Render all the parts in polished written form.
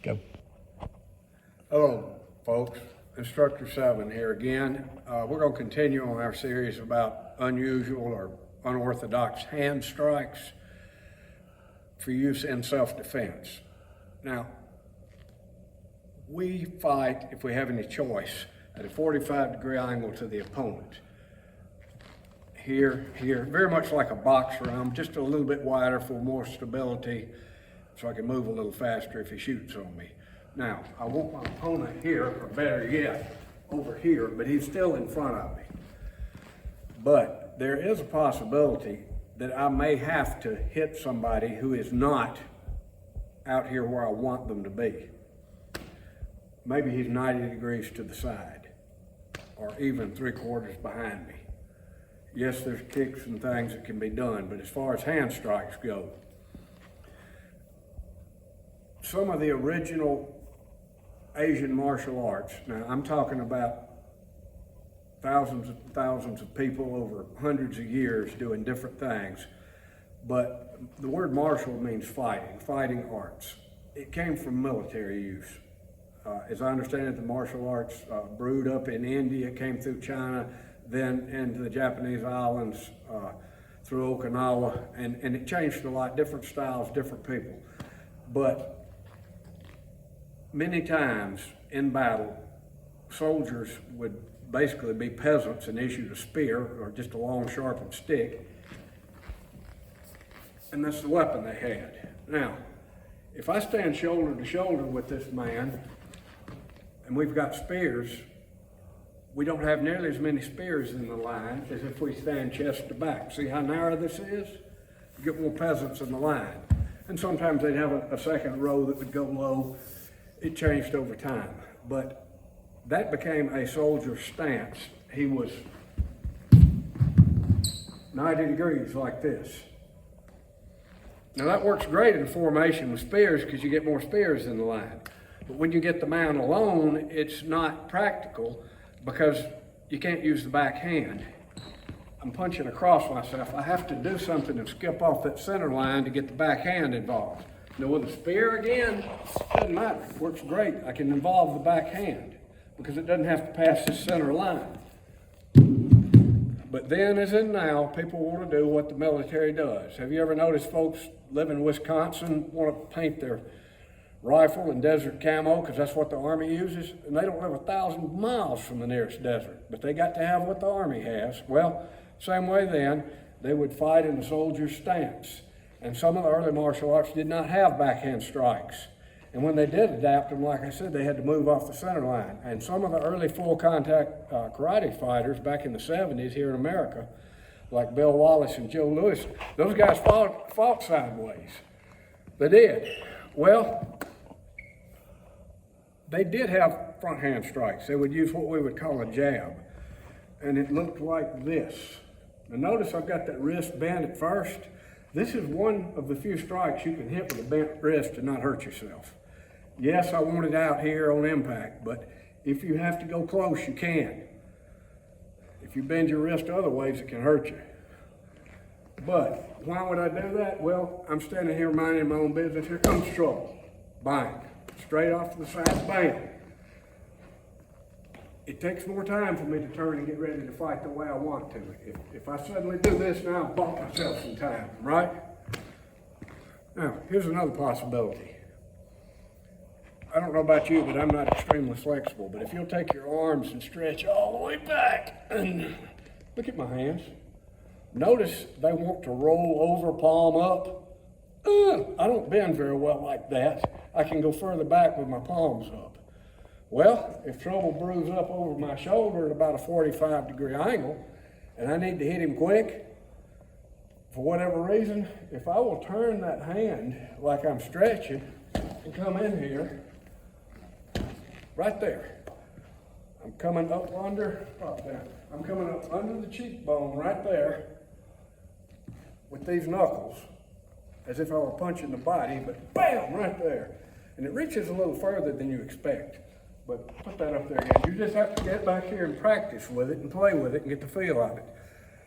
Go. Hello, folks. Instructor 7 here again. We're going to continue on our series about unusual or unorthodox hand strikes for use in self-defense. Now, we fight, if we have any choice, at a 45-degree angle to the opponent. Here, very much like a boxer. I'm just a little bit wider for more stability so I can move a little faster if he shoots on me. Now, I want my opponent here, or better yet, over here, but he's still in front of me. But there is a possibility that I may have to hit somebody who is not out here where I want them to be. Maybe he's 90 degrees to the side, or even 3/4 behind me. Yes, there's kicks and things that can be done, but as far as hand strikes go, some of the original Asian martial arts, now I'm talking about thousands and thousands of people over hundreds of years doing different things, but the word martial means fighting arts. It came from military use. As I understand it, the martial arts brewed up in India, came through China, then into the Japanese islands, through Okinawa, and it changed a lot, different styles, different people. But many times in battle, soldiers would basically be peasants and issued a spear or just a long sharpened stick, and that's the weapon they had. Now, if I stand shoulder to shoulder with this man and we've got spears, we don't have nearly as many spears in the line as if we stand chest to back. See how narrow this is? You get more peasants in the line. And sometimes they'd have a second row that would go low. It changed over time, but that became a soldier's stance. He was 90 degrees like this. Now that works great in formation with spears because you get more spears in the line. But when you get the man alone, it's not practical because you can't use the back hand. I'm punching across myself. I have to do something and skip off that center line to get the back hand involved. Now with a spear, again, doesn't matter. It works great. I can involve the back hand because it doesn't have to pass the center line. But then, as in now, people want to do what the military does. Have you ever noticed folks live in Wisconsin want to paint their rifle in desert camo because that's what the Army uses? And they don't live 1,000 miles from the nearest desert, but they got to have what the Army has. Well, same way then, they would fight in the soldier's stance. And some of the early martial arts did not have backhand strikes. And when they did adapt them, like I said, they had to move off the center line. And some of the early full contact karate fighters back in the 70s here in America, like Bill Wallace and Joe Louis, those guys fought sideways. They did. Well, they did have front hand strikes. They would use what we would call a jab. And it looked like this. Now notice I've got that wrist bent at first. This is one of the few strikes you can hit with a bent wrist and not hurt yourself. Yes, I want it out here on impact, but if you have to go close, you can. If you bend your wrist other ways, it can hurt you. But why would I do that? Well, I'm standing here minding my own business. Here comes trouble. Bang. Straight off to the side, bam. It takes more time for me to turn and get ready to fight the way I want to. If I suddenly do this now, I've bought myself some time, right? Now, here's another possibility. I don't know about you, but I'm not extremely flexible. But if you'll take your arms and stretch all the way back, and look at my hands. Notice they want to roll over, palm up. I don't bend very well like that. I can go further back with my palms up. Well, if trouble brews up over my shoulder at about a 45-degree angle, and I need to hit him quick, for whatever reason, if I will turn that hand like I'm stretching and come in here, right there, I'm coming up under, I'm coming up under the cheekbone right there with these knuckles, as if I were punching the body, but bam, right there. And it reaches a little further than you expect. But put that up there again. You just have to get back here and practice with it and play with it and get the feel of it.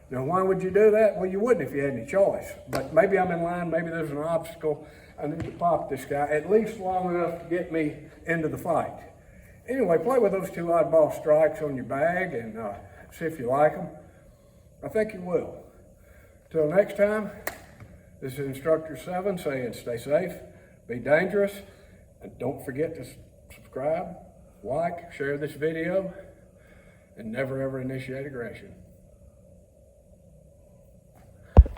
Now, why would you do that? Well, you wouldn't if you had any choice. But maybe I'm in line, maybe there's an obstacle. I need to pop this guy at least long enough to get me into the fight. Anyway, play with those 2 oddball strikes on your bag and see if you like them. I think you will. Till next time, this is Instructor 7 saying stay safe, be dangerous, and don't forget to subscribe, like, share this video, and never ever initiate aggression.